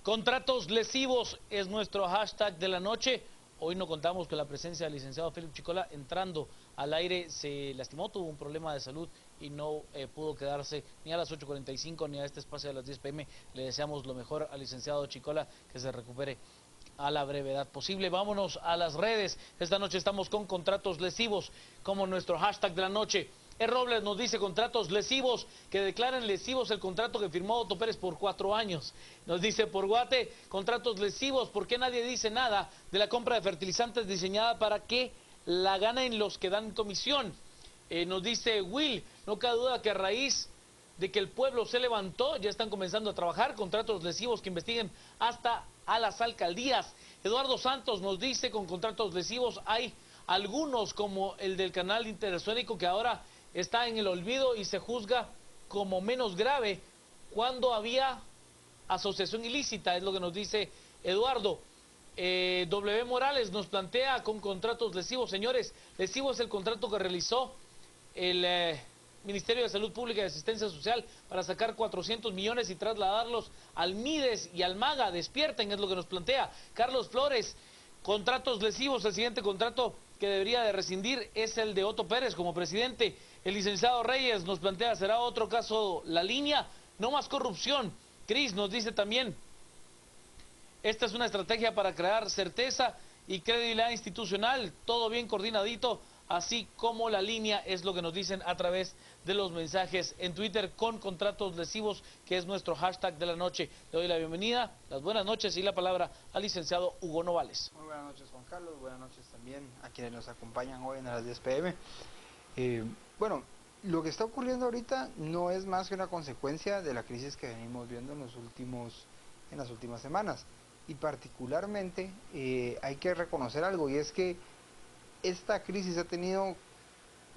Contratos lesivos es nuestro hashtag de la noche. Hoy no contamos con la presencia del licenciado Philip Chicola. Entrando al aire se lastimó, tuvo un problema de salud y no pudo quedarse ni a las 8:45 ni a este espacio de las 10 p.m. Le deseamos lo mejor al licenciado Chicola, que se recupere a la brevedad posible. Vámonos a las redes. Esta noche estamos con contratos lesivos como nuestro hashtag de la noche. Robles nos dice contratos lesivos, que declaren lesivos el contrato que firmó Otto Pérez por 4 años. Nos dice por Guate, contratos lesivos, ¿por qué nadie dice nada de la compra de fertilizantes diseñada para que la ganen los que dan comisión? Nos dice Will, no cabe duda que a raíz de que el pueblo se levantó, ya están comenzando a trabajar contratos lesivos que investiguen hasta a las alcaldías. Eduardo Santos nos dice, con contratos lesivos hay algunos como el del canal interoceánico que ahora está en el olvido y se juzga como menos grave cuando había asociación ilícita, es lo que nos dice Eduardo. W. Morales nos plantea con contratos lesivos. Señores, lesivo es el contrato que realizó el Ministerio de Salud Pública y Asistencia Social para sacar 400 millones y trasladarlos al MIDES y al MAGA. Despierten, es lo que nos plantea Carlos Flores. Contratos lesivos, el siguiente contrato que debería de rescindir es el de Otto Pérez como presidente. El licenciado Reyes nos plantea, ¿será otro caso la línea? No más corrupción. Cris nos dice también, esta es una estrategia para crear certeza y credibilidad institucional, todo bien coordinadito, así como la línea, es lo que nos dicen a través de los mensajes en Twitter con contratos lesivos, que es nuestro hashtag de la noche. Le doy la bienvenida, las buenas noches y la palabra al licenciado Hugo Novales. Muy buenas noches, Juan Carlos, buenas noches también a quienes nos acompañan hoy en las 10 p.m. Bueno, lo que está ocurriendo ahorita no es más que una consecuencia de la crisis que venimos viendo en las últimas semanas. Y particularmente hay que reconocer algo, y es que esta crisis ha tenido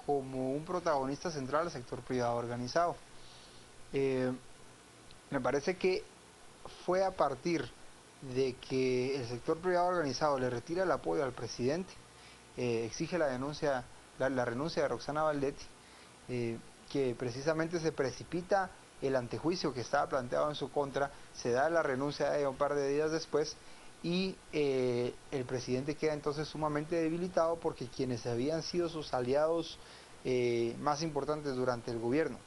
como un protagonista central al sector privado organizado. Me parece que fue a partir de que el sector privado organizado le retira el apoyo al presidente, exige la renuncia de Roxana Valdetti, que precisamente se precipita el antejuicio que estaba planteado en su contra, se da la renuncia de ella un par de días después y el presidente queda entonces sumamente debilitado porque quienes habían sido sus aliados más importantes durante el gobierno,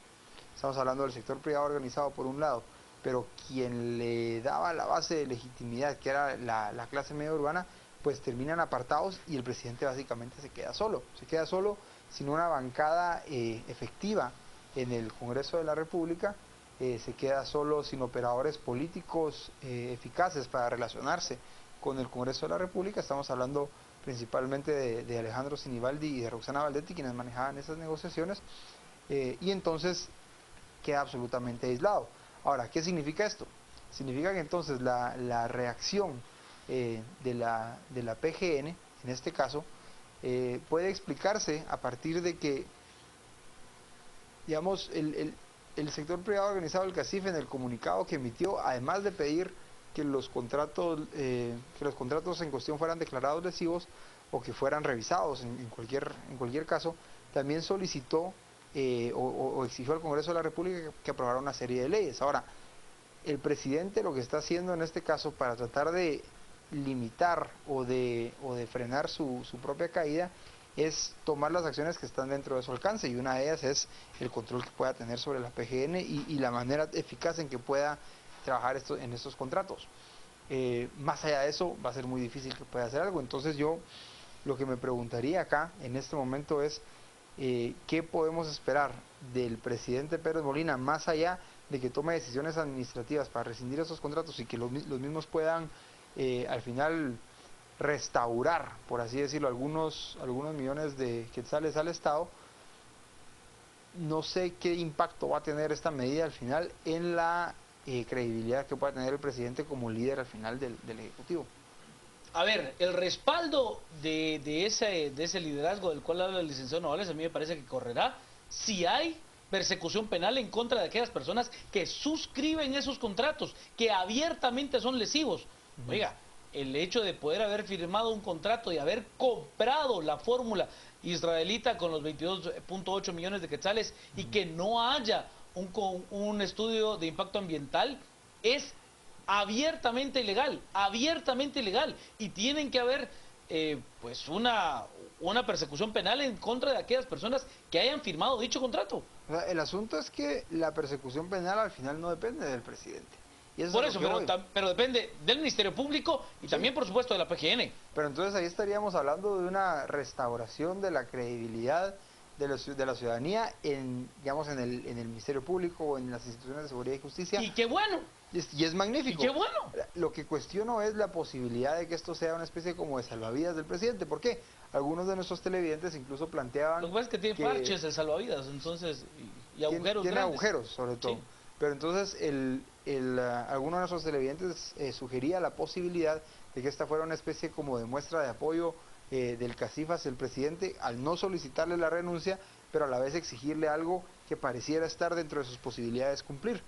estamos hablando del sector privado organizado por un lado, pero quien le daba la base de legitimidad, que era la clase media urbana, pues terminan apartados y el presidente básicamente se queda solo sin una bancada efectiva en el Congreso de la República, se queda solo sin operadores políticos eficaces para relacionarse con el Congreso de la República. Estamos hablando principalmente de Alejandro Sinibaldi y de Roxana Valdetti, quienes manejaban esas negociaciones, y entonces queda absolutamente aislado. Ahora, ¿qué significa esto? Significa que entonces la reacción de la PGN, en este caso, puede explicarse a partir de que, digamos, el sector privado organizado del CACIF, en el comunicado que emitió, además de pedir que los contratos en cuestión fueran declarados lesivos o que fueran revisados en cualquier caso, también solicitó o exigió al Congreso de la República que aprobara una serie de leyes. Ahora, el presidente lo que está haciendo en este caso para tratar de limitar o de frenar su propia caída es tomar las acciones que están dentro de su alcance, y una de ellas es el control que pueda tener sobre la PGN y la manera eficaz en que pueda trabajar en estos contratos. Más allá de eso va a ser muy difícil que pueda hacer algo. Entonces yo lo que me preguntaría acá en este momento es ¿qué podemos esperar del presidente Pérez Molina, más allá de que tome decisiones administrativas para rescindir esos contratos y que los mismos puedan al final restaurar, por así decirlo, algunos millones de quetzales al Estado? No sé qué impacto va a tener esta medida al final en la credibilidad que pueda tener el presidente como líder al final del Ejecutivo. A ver, el respaldo de ese liderazgo del cual habla el licenciado Novales, a mí me parece que correrá si hay persecución penal en contra de aquellas personas que suscriben esos contratos, que abiertamente son lesivos. Oiga, el hecho de poder haber firmado un contrato y haber comprado la fórmula israelita con los 22.8 millones de quetzales y que no haya un estudio de impacto ambiental es abiertamente ilegal, y tienen que haber pues una persecución penal en contra de aquellas personas que hayan firmado dicho contrato. O sea, el asunto es que la persecución penal al final no depende del presidente. Y eso es Por a lo eso, que voy. pero depende del Ministerio Público y Sí. también, por supuesto, de la PGN. Pero entonces ahí estaríamos hablando de una restauración de la credibilidad de la ciudadanía en, digamos, en el Ministerio Público o en las instituciones de seguridad y justicia. Y qué bueno, Y es y magnífico. qué bueno. Lo que cuestiono es la posibilidad de que esto sea una especie como de salvavidas del presidente. ¿Por qué? Algunos de nuestros televidentes incluso planteaban Lo que pasa es que tiene parches el salvavidas, entonces, y agujeros tiene grandes. agujeros, sobre todo. Sí. Pero entonces alguno de nuestros televidentes sugería la posibilidad de que esta fuera una especie como de muestra de apoyo del CACIF hacia el presidente al no solicitarle la renuncia, pero a la vez exigirle algo que pareciera estar dentro de sus posibilidades cumplir.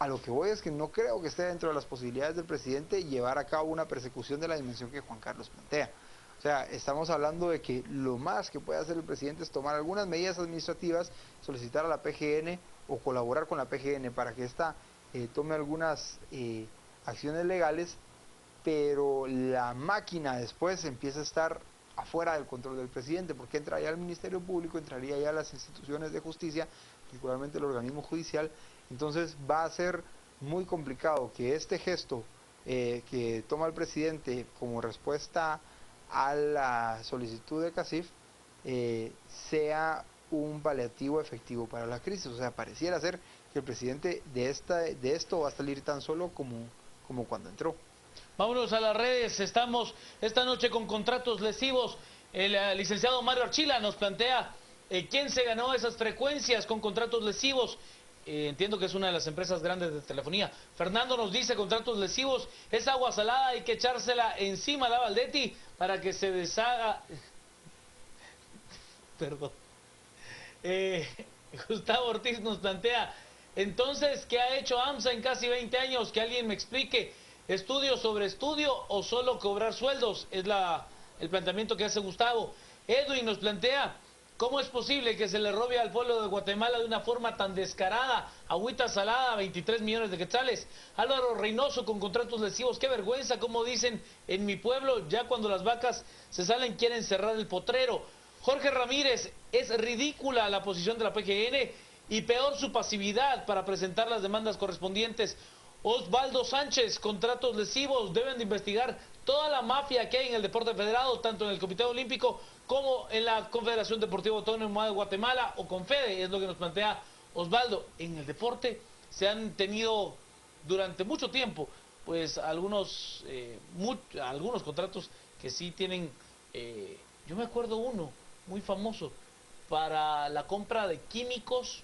A lo que voy es que no creo que esté dentro de las posibilidades del presidente llevar a cabo una persecución de la dimensión que Juan Carlos plantea. O sea, estamos hablando de que lo más que puede hacer el presidente es tomar algunas medidas administrativas, solicitar a la PGN o colaborar con la PGN para que ésta tome algunas acciones legales, pero la máquina después empieza a estar afuera del control del presidente, porque entraría al Ministerio Público, entraría ya a las instituciones de justicia, particularmente el organismo judicial. Entonces va a ser muy complicado que este gesto que toma el presidente como respuesta a la solicitud de CACIF sea un paliativo efectivo para la crisis. O sea, pareciera ser que el presidente de esto va a salir tan solo como cuando entró. Vámonos a las redes, estamos esta noche con contratos lesivos. El licenciado Mario Archila nos plantea quién se ganó esas frecuencias con contratos lesivos. Entiendo que es una de las empresas grandes de telefonía. Fernando nos dice contratos lesivos, es agua salada, hay que echársela encima a la Valdetti para que se deshaga. Perdón. Gustavo Ortiz nos plantea, entonces, ¿qué ha hecho AMSA en casi 20 años? Que alguien me explique. ¿Estudio sobre estudio o solo cobrar sueldos? Es el planteamiento que hace Gustavo. Edwin nos plantea, ¿cómo es posible que se le robe al pueblo de Guatemala de una forma tan descarada? Agüita salada, 23 millones de quetzales. Álvaro Reynoso con contratos lesivos. Qué vergüenza, como dicen en mi pueblo, ya cuando las vacas se salen quieren cerrar el potrero. Jorge Ramírez, es ridícula la posición de la PGN y peor su pasividad para presentar las demandas correspondientes. Osvaldo Sánchez, contratos lesivos, deben de investigar toda la mafia que hay en el deporte federado, tanto en el Comité Olímpico como en la Confederación Deportiva Autónoma de Guatemala o Confede, es lo que nos plantea Osvaldo. En el deporte se han tenido durante mucho tiempo pues algunos contratos que sí tienen, yo me acuerdo uno muy famoso para la compra de químicos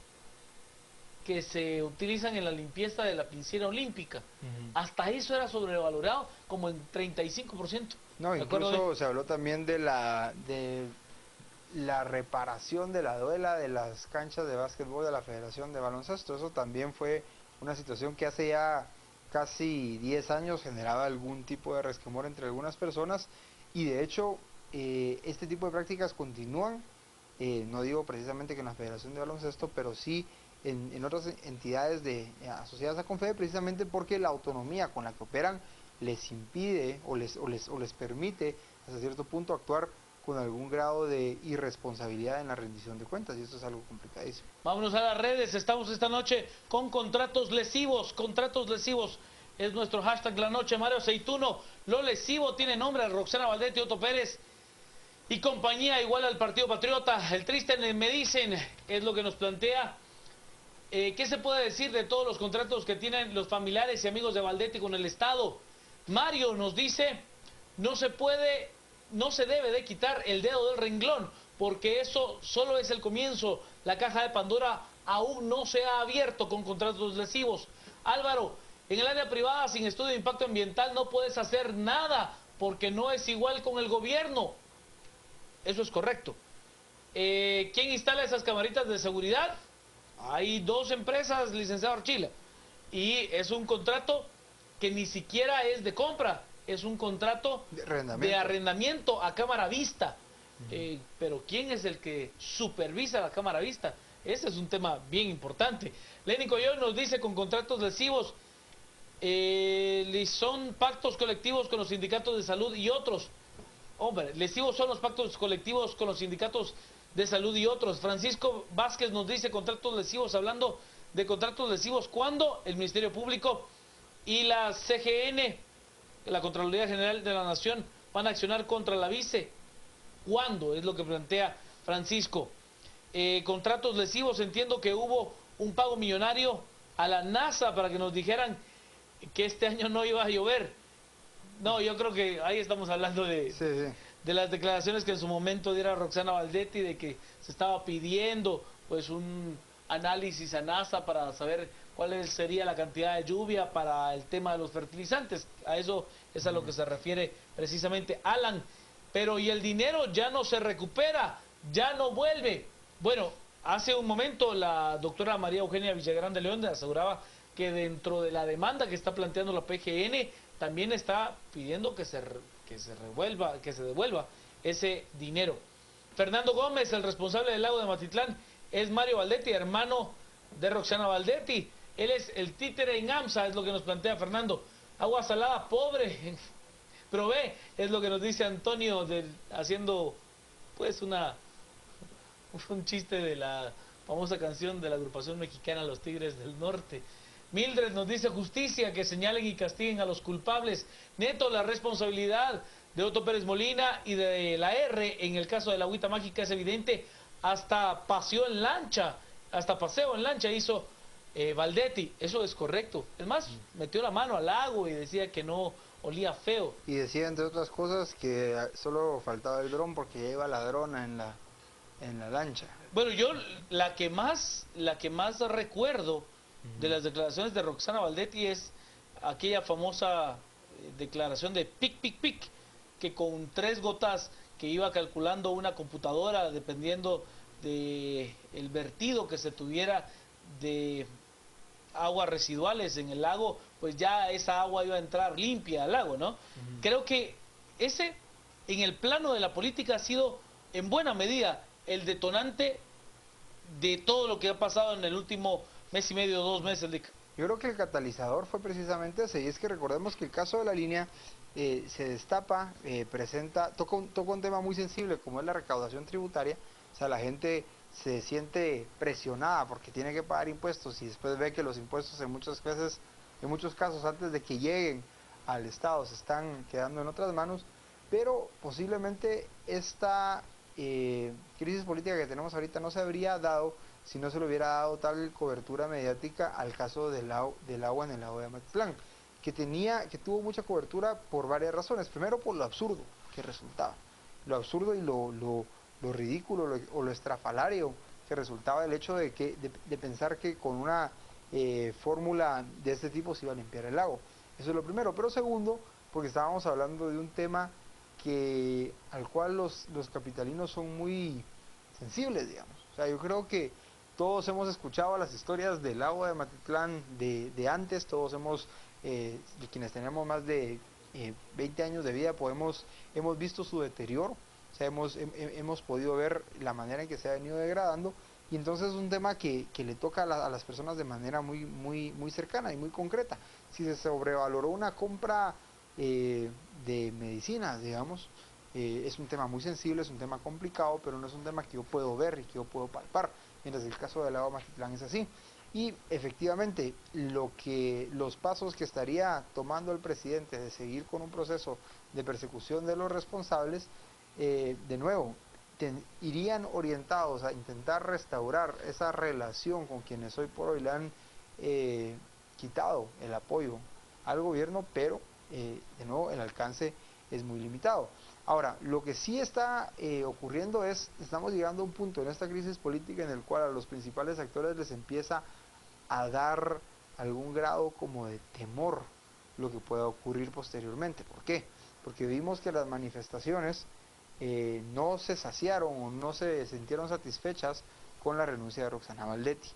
que se utilizan en la limpieza de la piscina olímpica. Hasta eso era sobrevalorado como en 35%. No, incluso se habló también de la reparación de la duela de las canchas de básquetbol de la Federación de Baloncesto. Eso también fue una situación que hace ya casi 10 años generaba algún tipo de resquemor entre algunas personas, y de hecho este tipo de prácticas continúan, no digo precisamente que en la Federación de Baloncesto, pero sí en otras entidades asociadas a Confede, precisamente porque la autonomía con la que operan les impide o les permite hasta cierto punto actuar con algún grado de irresponsabilidad en la rendición de cuentas, y esto es algo complicadísimo. Vámonos a las redes, estamos esta noche con contratos lesivos es nuestro hashtag la noche. Mario Aceituno, lo lesivo tiene nombre a Roxana Valdetti, Otto Pérez y compañía, igual al Partido Patriota. El triste me dicen, es lo que nos plantea. ¿Qué se puede decir de todos los contratos que tienen los familiares y amigos de Valdetti con el Estado? Mario nos dice, no se debe de quitar el dedo del renglón, porque eso solo es el comienzo. La caja de Pandora aún no se ha abierto con contratos lesivos. Álvaro, en el área privada sin estudio de impacto ambiental no puedes hacer nada, porque no es igual con el gobierno. Eso es correcto. ¿Quién instala esas camaritas de seguridad? Hay 2 empresas, licenciado Archila, y es un contrato que ni siquiera es de compra, es un contrato de arrendamiento a cámara vista. Pero ¿quién es el que supervisa la cámara vista? Ese es un tema bien importante. Lenin Coyoy nos dice con contratos lesivos, Son pactos colectivos con los sindicatos de salud y otros. Hombre, lesivos son los pactos colectivos con los sindicatos de salud y otros. Francisco Vázquez nos dice contratos lesivos, hablando de contratos lesivos, ¿cuándo? El Ministerio Público y la CGN, la Contraloría General de la Nación, van a accionar contra la vice. ¿Cuándo? Es lo que plantea Francisco. Contratos lesivos, entiendo que hubo un pago millonario a la NASA para que nos dijeran que este año no iba a llover. No, yo creo que ahí estamos hablando de las declaraciones que en su momento diera Roxana Valdetti, de que se estaba pidiendo pues un análisis a NASA para saber cuál sería la cantidad de lluvia para el tema de los fertilizantes. A eso es a lo que se refiere precisamente Alan. Pero y el dinero ya no se recupera, ya no vuelve. Bueno, hace un momento la doctora María Eugenia Villagrán de León aseguraba que dentro de la demanda que está planteando la PGN también está pidiendo que se devuelva ese dinero. Fernando Gómez, el responsable del lago de Matitlán, es Mario Valdetti, hermano de Roxana Valdetti. Él es el títere en AMSA, es lo que nos plantea Fernando. Agua salada, pobre. Pero ve, es lo que nos dice Antonio, haciendo pues un chiste de la famosa canción de la agrupación mexicana Los Tigres del Norte. Mildred nos dice justicia, que señalen y castiguen a los culpables. Neto, la responsabilidad de Otto Pérez Molina y de la R en el caso de la agüita mágica es evidente. Hasta paseo en lancha hizo Valdetti. Eso es correcto. Es más, metió la mano al lago y decía que no olía feo. Y decía, entre otras cosas, que solo faltaba el dron porque ya iba la drona en la lancha. Bueno, yo la que más recuerdo de las declaraciones de Roxana Valdetti es aquella famosa declaración de pic, pic, pic, que con 3 gotas que iba calculando una computadora, dependiendo de el vertido que se tuviera de aguas residuales en el lago, pues ya esa agua iba a entrar limpia al lago, ¿no? Creo que ese, en el plano de la política, ha sido en buena medida el detonante de todo lo que ha pasado en el último mes y medio, 2 meses. Yo creo que el catalizador fue precisamente ese, y es que recordemos que el caso de la línea se destapa, toca un tema muy sensible como es la recaudación tributaria. O sea, la gente se siente presionada porque tiene que pagar impuestos y después ve que los impuestos en muchos casos antes de que lleguen al Estado se están quedando en otras manos, pero posiblemente esta crisis política que tenemos ahorita no se habría dado si no se le hubiera dado tal cobertura mediática al caso del agua en el lago de Amatitlán, que tuvo mucha cobertura por varias razones. Primero, por lo absurdo que resultaba, lo absurdo y lo ridículo o lo estrafalario que resultaba el hecho de pensar que con una fórmula de este tipo se iba a limpiar el lago. Eso es lo primero. Pero segundo, porque estábamos hablando de un tema al cual los capitalinos son muy sensibles, digamos. O sea, yo creo que todos hemos escuchado las historias del lago de Matitlán de antes, todos quienes tenemos más de 20 años de vida, hemos visto su deterioro. O sea, hemos podido ver la manera en que se ha venido degradando, y entonces es un tema que le toca a las personas de manera muy, muy, muy cercana y muy concreta. Si se sobrevaloró una compra de medicinas, digamos, es un tema muy sensible, es un tema complicado, pero no es un tema que yo puedo ver y que yo puedo palpar, mientras el caso del lago Matitlán es así. Y efectivamente, los pasos que estaría tomando el presidente de seguir con un proceso de persecución de los responsables, de nuevo, irían orientados a intentar restaurar esa relación con quienes hoy por hoy le han quitado el apoyo al gobierno, pero de nuevo el alcance es muy limitado. Ahora, lo que sí está ocurriendo estamos llegando a un punto en esta crisis política en el cual a los principales actores les empieza a dar algún grado como de temor lo que pueda ocurrir posteriormente. ¿Por qué? Porque vimos que las manifestaciones no se saciaron o no se sintieron satisfechas con la renuncia de Roxana Valdetti.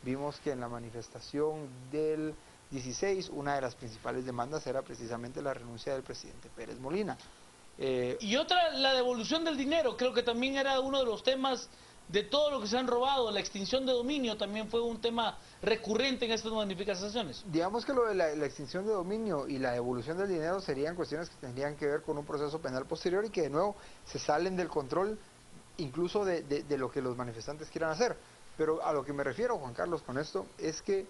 Vimos que en la manifestación del 16, una de las principales demandas era precisamente la renuncia del presidente Pérez Molina. Y otra, la devolución del dinero, creo que también era uno de los temas de todo lo que se han robado. La extinción de dominio también fue un tema recurrente en estas manifestaciones. Digamos que lo de la extinción de dominio y la devolución del dinero serían cuestiones que tendrían que ver con un proceso penal posterior y que de nuevo se salen del control incluso de lo que los manifestantes quieran hacer. Pero a lo que me refiero, Juan Carlos, con esto es que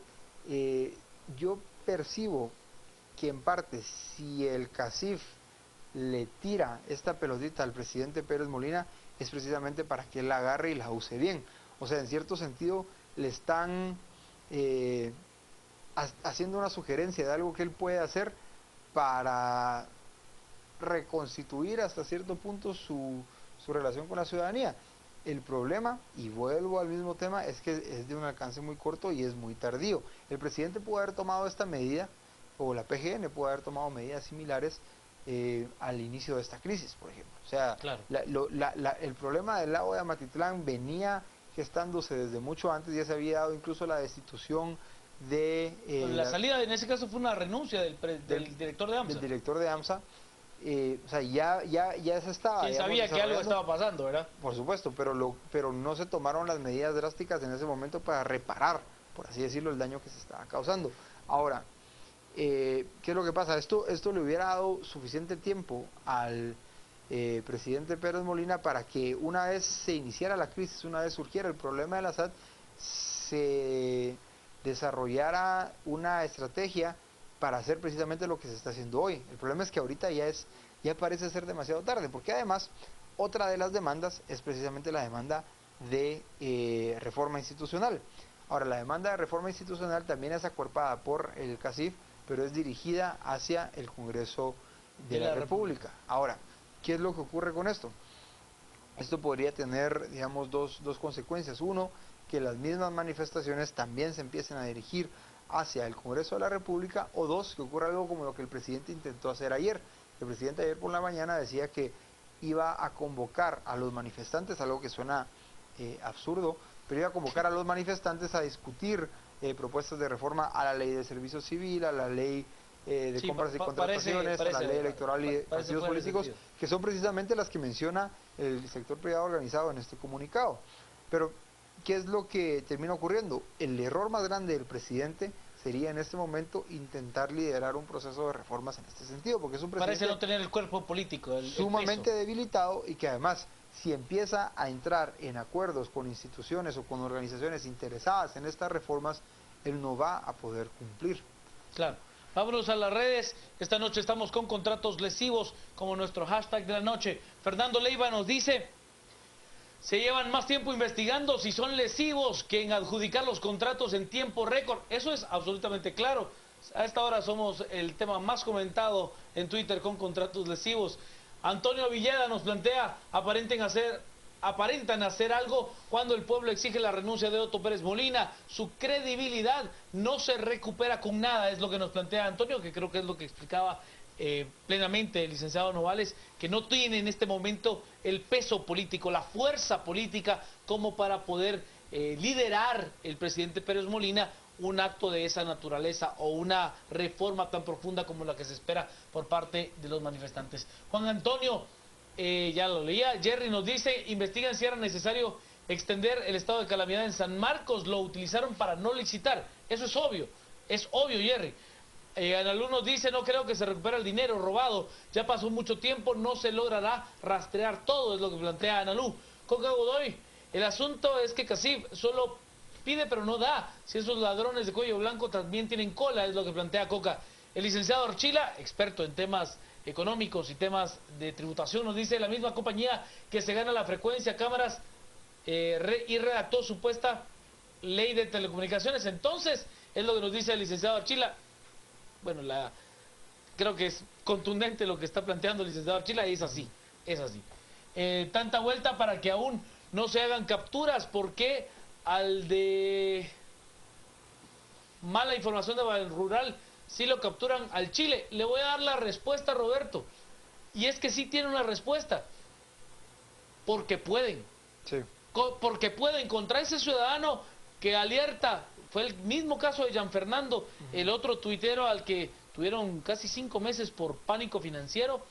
yo percibo que en parte si el CACIF le tira esta pelotita al presidente Pérez Molina es precisamente para que él la agarre y la use bien. O sea, en cierto sentido le están haciendo una sugerencia de algo que él puede hacer para reconstituir hasta cierto punto su relación con la ciudadanía. El problema, y vuelvo al mismo tema, es que es de un alcance muy corto y es muy tardío. El presidente pudo haber tomado esta medida, o la PGN pudo haber tomado medidas similares al inicio de esta crisis, por ejemplo. O sea, claro, el problema del lago de Amatitlán venía gestándose desde mucho antes, ya se había dado incluso la destitución de... la salida en ese caso fue una renuncia del director de AMSA. Del director de AMSA. O sea, ya se estaba... ¿Quién sabía que algo estaba pasando, verdad? Por supuesto, pero no se tomaron las medidas drásticas en ese momento para reparar, por así decirlo, el daño que se estaba causando. Ahora, ¿qué es lo que pasa? Esto le hubiera dado suficiente tiempo al presidente Pérez Molina para que una vez se iniciara la crisis, una vez surgiera el problema del Assad, se desarrollara una estrategia para hacer precisamente lo que se está haciendo hoy. El problema es que ahorita ya parece ser demasiado tarde, porque además otra de las demandas es precisamente la demanda de reforma institucional. Ahora, la demanda de reforma institucional también es acuerpada por el CACIF, pero es dirigida hacia el Congreso de la República. Ahora, ¿qué es lo que ocurre con esto? Esto podría tener, digamos, dos consecuencias. Uno, que las mismas manifestaciones también se empiecen a dirigir hacia el Congreso de la República, o dos, que ocurra algo como lo que el presidente intentó hacer ayer. El presidente ayer por la mañana decía que iba a convocar a los manifestantes, algo que suena absurdo, pero iba a convocar a los manifestantes a discutir propuestas de reforma a la ley de servicio civil, a la ley de compras y contrataciones, a la ley electoral y de partidos políticos, que son precisamente las que menciona el sector privado organizado en este comunicado. Pero, ¿qué es lo que termina ocurriendo? El error más grande del presidente sería en este momento intentar liderar un proceso de reformas en este sentido, porque es un presidente parece no tener el cuerpo político, sumamente debilitado, y que además, si empieza a entrar en acuerdos con instituciones o con organizaciones interesadas en estas reformas, él no va a poder cumplir. Claro. Vámonos a las redes. Esta noche estamos con contratos lesivos como nuestro hashtag de la noche. Fernando Leiva nos dice: se llevan más tiempo investigando si son lesivos que en adjudicar los contratos en tiempo récord. Eso es absolutamente claro. A esta hora somos el tema más comentado en Twitter con contratos lesivos. Antonio Villeda nos plantea: aparentan hacer algo cuando el pueblo exige la renuncia de Otto Pérez Molina. Su credibilidad no se recupera con nada, es lo que nos plantea Antonio, que creo que es lo que explicaba plenamente el licenciado Novales, que no tiene en este momento el peso político, la fuerza política como para poder liderar el presidente Pérez Molina un acto de esa naturaleza o una reforma tan profunda como la que se espera por parte de los manifestantes. Juan Antonio, ya lo leía, Jerry nos dice: investigan si era necesario extender el estado de calamidad en San Marcos, lo utilizaron para no licitar. Eso es obvio, Jerry. Analu nos dice: no creo que se recupere el dinero robado, ya pasó mucho tiempo, no se logrará rastrear todo, es lo que plantea Analu. Coca Godoy: el asunto es que CACIF solo pide pero no da, si esos ladrones de cuello blanco también tienen cola, es lo que plantea Coca. El licenciado Archila, experto en temas económicos y temas de tributación, nos dice: la misma compañía que se gana la frecuencia, cámaras y redactó supuesta ley de telecomunicaciones. Entonces, es lo que nos dice el licenciado Archila. Bueno, creo que es contundente lo que está planteando el licenciado Archila, y es así. Tanta vuelta para que aún no se hagan capturas. ¿Por qué al de mala información de Val Rural sí lo capturan al Chile? Le voy a dar la respuesta, Roberto, y es que sí tiene una respuesta: porque pueden. Sí. Porque pueden contra ese ciudadano que alerta. Fue el mismo caso de Jean Fernando, el otro tuitero al que tuvieron casi 5 meses por pánico financiero.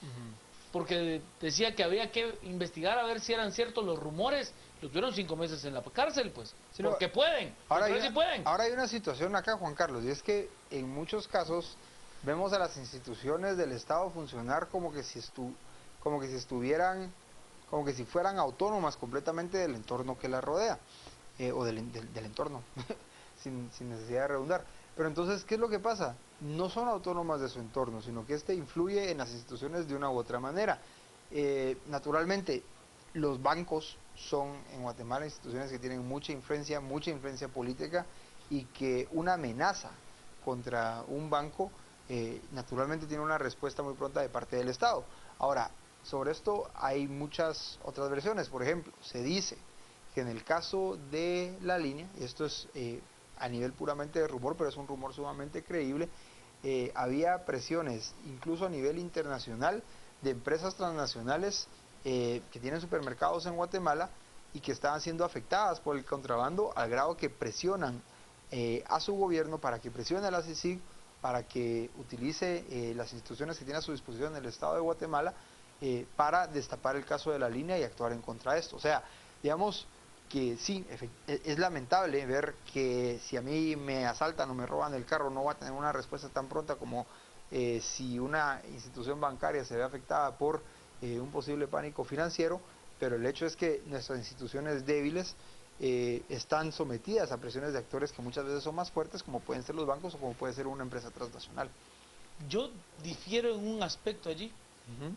porque decía que había que investigar a ver si eran ciertos los rumores. Lo tuvieron 5 meses en la cárcel, pues, Sí, porque pueden, ahora sí pueden. ahora hay una situación acá, Juan Carlos, y es que en muchos casos vemos a las instituciones del Estado funcionar como que si estuvieran, como que si fueran autónomas completamente del entorno que las rodea, o del entorno, sin necesidad de redundar. Pero entonces, ¿qué es lo que pasa? No son autónomas de su entorno, sino que este influye en las instituciones de una u otra manera. Naturalmente, los bancos son en Guatemala instituciones que tienen mucha influencia política, y que una amenaza contra un banco naturalmente tiene una respuesta muy pronta de parte del Estado. Ahora, sobre esto hay muchas otras versiones. Por ejemplo, se dice que en el caso de la línea, y esto es a nivel puramente de rumor, pero es un rumor sumamente creíble, había presiones incluso a nivel internacional de empresas transnacionales que tienen supermercados en Guatemala y que estaban siendo afectadas por el contrabando, al grado que presionan a su gobierno para que presione a la CICIG para que utilice las instituciones que tiene a su disposición en el Estado de Guatemala para destapar el caso de la línea y actuar en contra de esto. O sea, digamos que sí, es lamentable ver que si a mí me asaltan o me roban el carro no va a tener una respuesta tan pronta como si una institución bancaria se ve afectada por un posible pánico financiero, pero el hecho es que nuestras instituciones débiles están sometidas a presiones de actores que muchas veces son más fuertes, como pueden ser los bancos o como puede ser una empresa transnacional. Yo difiero en un aspecto allí.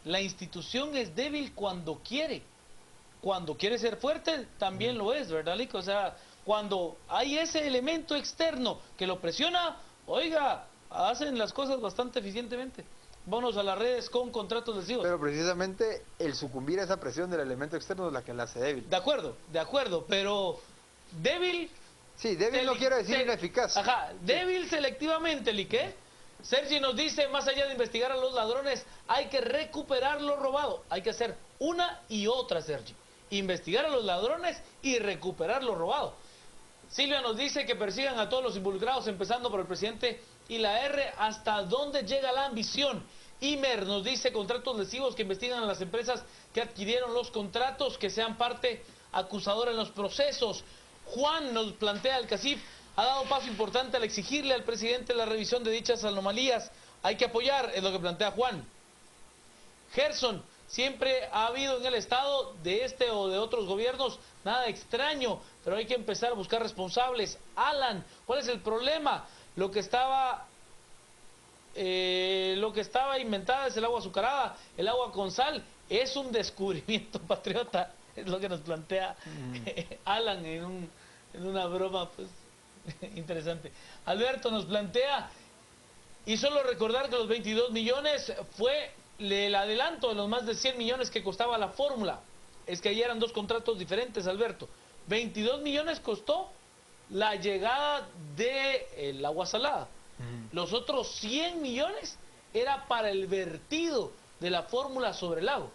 La institución es débil cuando quiere. Cuando quiere ser fuerte, también lo es, ¿verdad, Lico? O sea, cuando hay ese elemento externo que lo presiona, oiga, hacen las cosas bastante eficientemente. Vámonos a las redes con contratos lesivos. Pero precisamente el sucumbir a esa presión del elemento externo es la que la hace débil. De acuerdo, pero débil... Sí, débil no quiere decir ineficaz. Ajá, débil sí. Selectivamente, Lique. Sergi nos dice, más allá de investigar a los ladrones, hay que recuperar lo robado. Hay que hacer una y otra, Sergi. Investigar a los ladrones y recuperar lo robado. Silvia nos dice que persigan a todos los involucrados, empezando por el presidente y la R, hasta dónde llega la ambición. Imer nos dice contratos lesivos, que investigan a las empresas que adquirieron los contratos, que sean parte acusadora en los procesos. Juan nos plantea, el CACIF ha dado paso importante al exigirle al presidente la revisión de dichas anomalías. Hay que apoyar, es lo que plantea Juan. Gerson, siempre ha habido en el Estado, de este o de otros gobiernos, nada extraño, pero hay que empezar a buscar responsables. Alan, ¿cuál es el problema? Lo que estaba inventada es el agua azucarada, el agua con sal, es un descubrimiento, patriota, es lo que nos plantea Alan en una broma, pues, interesante. Alberto nos plantea, y solo recordar que los 22 millones fue el adelanto de los más de 100 millones que costaba la fórmula. Es que ahí eran dos contratos diferentes, Alberto. 22 millones costó la llegada del agua salada. Los otros 100 millones era para el vertido de la fórmula sobre el lago.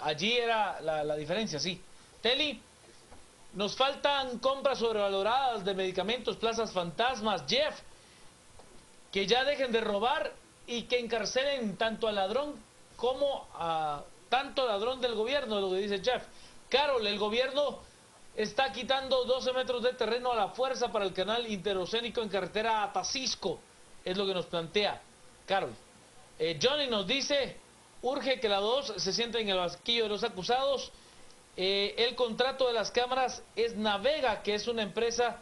Allí era la diferencia, sí. Teli, nos faltan compras sobrevaloradas de medicamentos, plazas fantasmas. Jeff, que ya dejen de robar y que encarcelen tanto al ladrón como a tanto ladrón del gobierno, lo que dice Jeff. Carol, el gobierno está quitando 12 metros de terreno a la fuerza para el canal interoceánico en carretera a Tacisco, es lo que nos plantea Carol. Johnny nos dice, urge que la 2 se siente en el banquillo de los acusados. El contrato de las cámaras es Navega, que es una empresa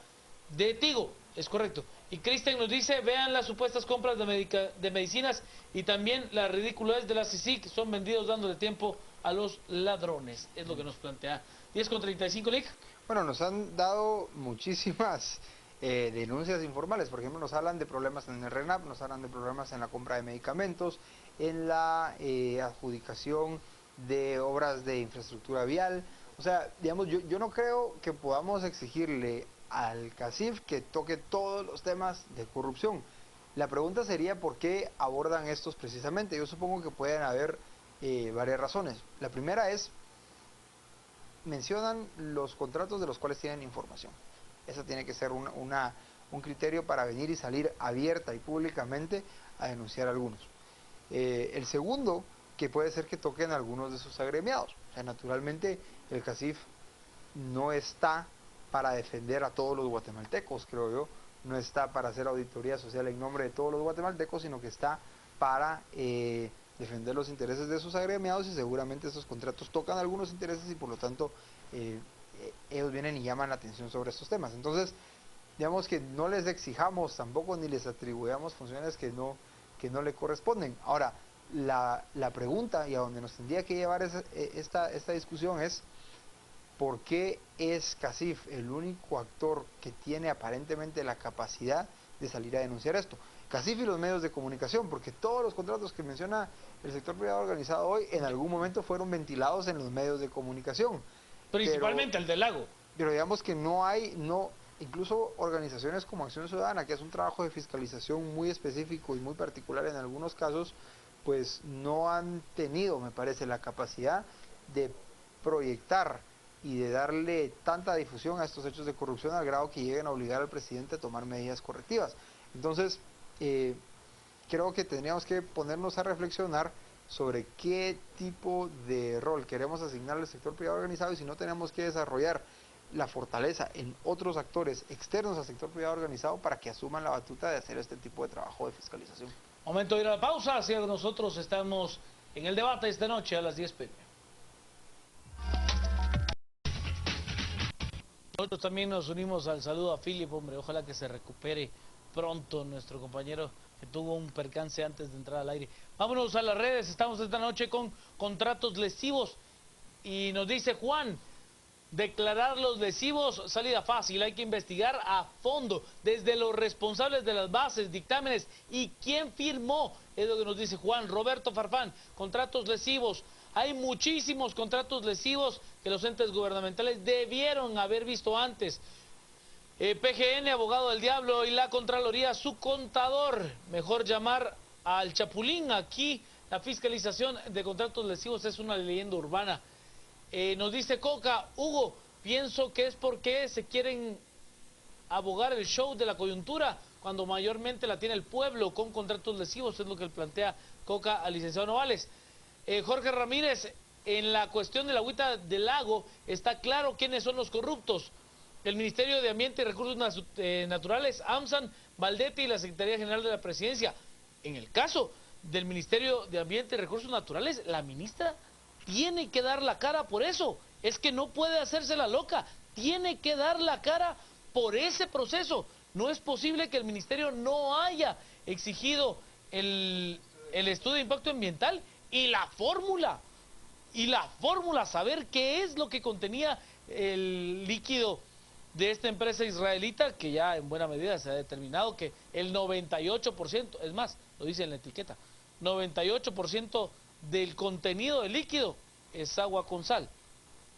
de Tigo, es correcto. Y Cristian nos dice, vean las supuestas compras de medicinas y también la ridiculez de la CICIG, son vendidos dándole tiempo a los ladrones, es lo que nos plantea. 10:35, Lick. Bueno, nos han dado muchísimas denuncias informales. Por ejemplo, nos hablan de problemas en el RENAP, nos hablan de problemas en la compra de medicamentos, en la adjudicación de obras de infraestructura vial. O sea, digamos, yo no creo que podamos exigirle al CACIF que toque todos los temas de corrupción. La pregunta sería por qué abordan estos precisamente. Yo supongo que pueden haber varias razones. La primera es, mencionan los contratos de los cuales tienen información. Eso tiene que ser un criterio para venir y salir abierta y públicamente a denunciar algunos. El segundo que puede ser que toquen a algunos de sus agremiados. O sea, naturalmente el CACIF no está para defender a todos los guatemaltecos, creo yo, no está para hacer auditoría social en nombre de todos los guatemaltecos, sino que está para defender los intereses de sus agremiados, y seguramente esos contratos tocan algunos intereses y por lo tanto ellos vienen y llaman la atención sobre estos temas. Entonces, digamos que no les exijamos tampoco ni les atribuyamos funciones que no le corresponden. Ahora, la pregunta y a donde nos tendría que llevar esta discusión es: ¿por qué es CACIF el único actor que tiene aparentemente la capacidad de salir a denunciar esto? CACIF y los medios de comunicación, porque todos los contratos que menciona el sector privado organizado hoy en algún momento fueron ventilados en los medios de comunicación. Principalmente el del lago. Pero digamos que incluso organizaciones como Acción Ciudadana, que es un trabajo de fiscalización muy específico y muy particular en algunos casos, pues no han tenido, me parece, la capacidad de proyectar y de darle tanta difusión a estos hechos de corrupción al grado que lleguen a obligar al presidente a tomar medidas correctivas. Entonces, creo que tendríamos que ponernos a reflexionar sobre qué tipo de rol queremos asignarle al sector privado organizado, y si no tenemos que desarrollar la fortaleza en otros actores externos al sector privado organizado para que asuman la batuta de hacer este tipo de trabajo de fiscalización. Momento de ir a la pausa, así que nosotros estamos en el debate esta noche a las 10 p.m. Nosotros también nos unimos al saludo a Philip, hombre, ojalá que se recupere pronto nuestro compañero que tuvo un percance antes de entrar al aire. Vámonos a las redes, estamos esta noche con contratos lesivos y nos dice Juan: declarar los lesivos, salida fácil, hay que investigar a fondo, desde los responsables de las bases, dictámenes y quién firmó, es lo que nos dice Juan. Roberto Farfán: contratos lesivos, hay muchísimos contratos lesivos que los entes gubernamentales debieron haber visto antes. PGN, abogado del diablo, y la Contraloría, su contador, mejor llamar al Chapulín. Aquí la fiscalización de contratos lesivos es una leyenda urbana. Nos dice Coca: Hugo, pienso que es porque se quieren abogar el show de la coyuntura cuando mayormente la tiene el pueblo con contratos lesivos, es lo que plantea Coca al licenciado Novales. Jorge Ramírez: en la cuestión de la agüita del lago está claro quiénes son los corruptos: el Ministerio de Ambiente y Recursos Naturales, AMSAN, Valdetti y la Secretaría General de la Presidencia. En el caso del Ministerio de Ambiente y Recursos Naturales, la ministra tiene que dar la cara por eso. Es que no puede hacerse la loca, tiene que dar la cara por ese proceso. No es posible que el ministerio no haya exigido el estudio de impacto ambiental y la fórmula, saber qué es lo que contenía el líquido de esta empresa israelita, que ya en buena medida se ha determinado que el 98%, es más, lo dice en la etiqueta, 98% del contenido del líquido es agua con sal,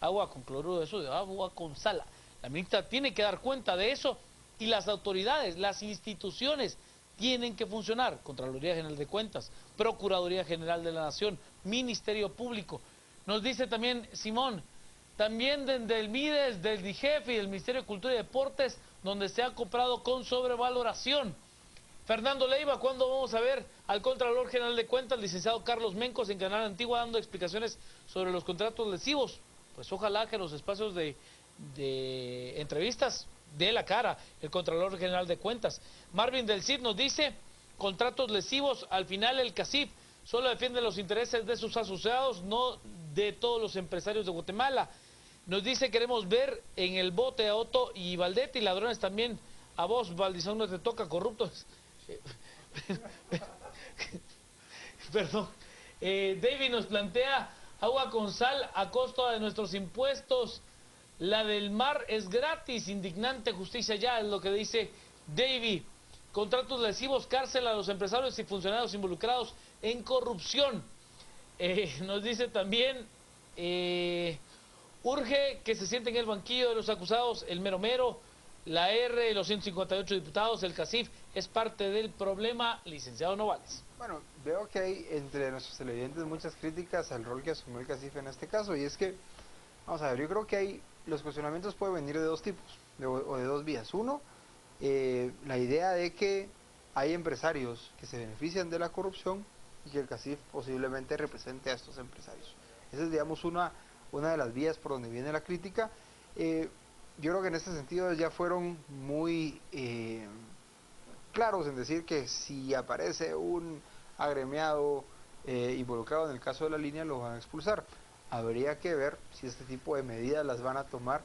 agua con cloruro de sodio, agua con sal. La ministra tiene que dar cuenta de eso y las autoridades, las instituciones tienen que funcionar: Contraloría General de Cuentas, Procuraduría General de la Nación, Ministerio Público. Nos dice también Simón: también desde el MIDES, del DIGEF y del Ministerio de Cultura y Deportes, donde se ha comprado con sobrevaloración. Fernando Leiva: ¿cuándo vamos a ver al Contralor General de Cuentas, licenciado Carlos Mencos, en Canal Antigua dando explicaciones sobre los contratos lesivos? Pues ojalá que los espacios de entrevistas dé la cara el Contralor General de Cuentas. Marvin del Cid nos dice: contratos lesivos, al final el CACIF solo defiende los intereses de sus asociados, no de todos los empresarios de Guatemala. Nos dice: queremos ver en el bote a Otto y Valdetti, ladrones también. A vos, Valdizón, no te toca, corruptos. Perdón. David nos plantea: agua con sal a costa de nuestros impuestos. La del mar es gratis, indignante, justicia ya, es lo que dice David. Contratos lesivos, cárcel a los empresarios y funcionarios involucrados en corrupción. Nos dice también: urge que se sienten en el banquillo de los acusados el mero mero, la R, los 158 diputados, el CACIF es parte del problema, licenciado Novales. Bueno, veo que hay entre nuestros televidentes muchas críticas al rol que asumió el CACIF en este caso, y es que, vamos a ver, yo creo que los cuestionamientos pueden venir de dos tipos, o de dos vías. Uno, la idea de que hay empresarios que se benefician de la corrupción y que el CACIF posiblemente represente a estos empresarios. Esa es, digamos, una de las vías por donde viene la crítica. Yo creo que en este sentido ya fueron muy claros en decir que si aparece un agremiado involucrado en el caso de la línea, lo van a expulsar. Habría que ver si este tipo de medidas las van a tomar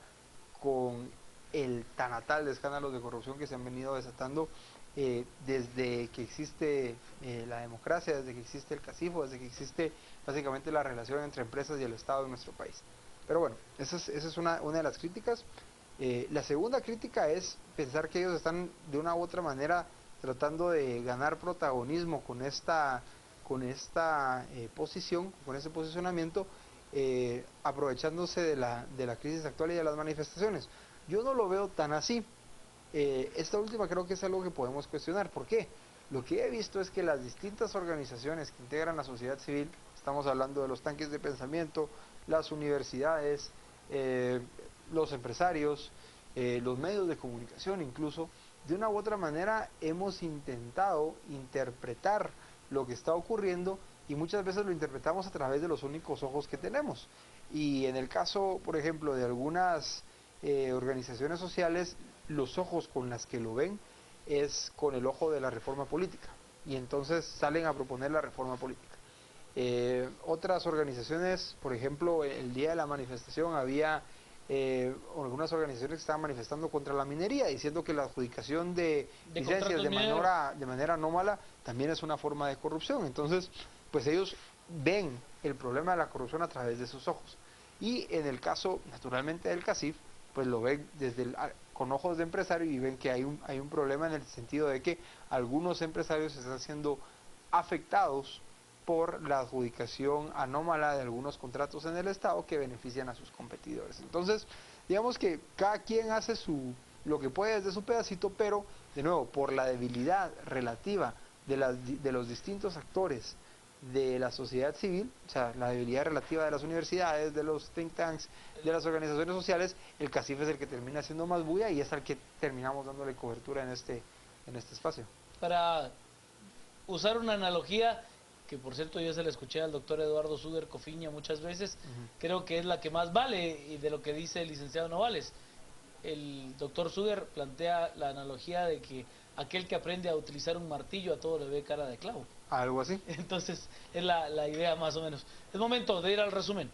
con el tanatal de escándalos de corrupción que se han venido desatando desde que existe la democracia, desde que existe el CACIFO, desde que existe básicamente la relación entre empresas y el Estado en nuestro país. Pero bueno, esa es una de las críticas. La segunda crítica es pensar que ellos están de una u otra manera tratando de ganar protagonismo con esta posición, con ese posicionamiento, aprovechándose de la crisis actual y de las manifestaciones. Yo no lo veo tan así. Esta última creo que es algo que podemos cuestionar. ¿Por qué? Lo que he visto es que las distintas organizaciones que integran la sociedad civil, estamos hablando de los tanques de pensamiento, las universidades, los empresarios, los medios de comunicación incluso, de una u otra manera hemos intentado interpretar lo que está ocurriendo y muchas veces lo interpretamos a través de los únicos ojos que tenemos. Y en el caso, por ejemplo, de algunas organizaciones sociales, los ojos con las que lo ven es con el ojo de la reforma política y entonces salen a proponer la reforma política. Otras organizaciones, por ejemplo, el día de la manifestación había algunas organizaciones que estaban manifestando contra la minería, diciendo que la adjudicación de licencias de manera anómala también es una forma de corrupción. Entonces, pues ellos ven el problema de la corrupción a través de sus ojos. Y en el caso, naturalmente, del CACIF, pues lo ven con ojos de empresario y ven que hay un problema en el sentido de que algunos empresarios están siendo afectados por la adjudicación anómala de algunos contratos en el Estado que benefician a sus competidores. Entonces, digamos que cada quien hace lo que puede desde su pedacito, pero, de nuevo, por la debilidad relativa de los distintos actores de la sociedad civil, o sea, la debilidad relativa de las universidades, de los think tanks, de las organizaciones sociales, el CACIF es el que termina siendo más bulla y es al que terminamos dándole cobertura en este espacio. Para usar una analogía, que por cierto yo se la escuché al doctor Eduardo Suger Cofiña muchas veces, creo que es la que más vale y de lo que dice el licenciado Novales. El doctor Suger plantea la analogía de que aquel que aprende a utilizar un martillo a todo le ve cara de clavo. Algo así. Entonces es la idea más o menos. Es momento de ir al resumen.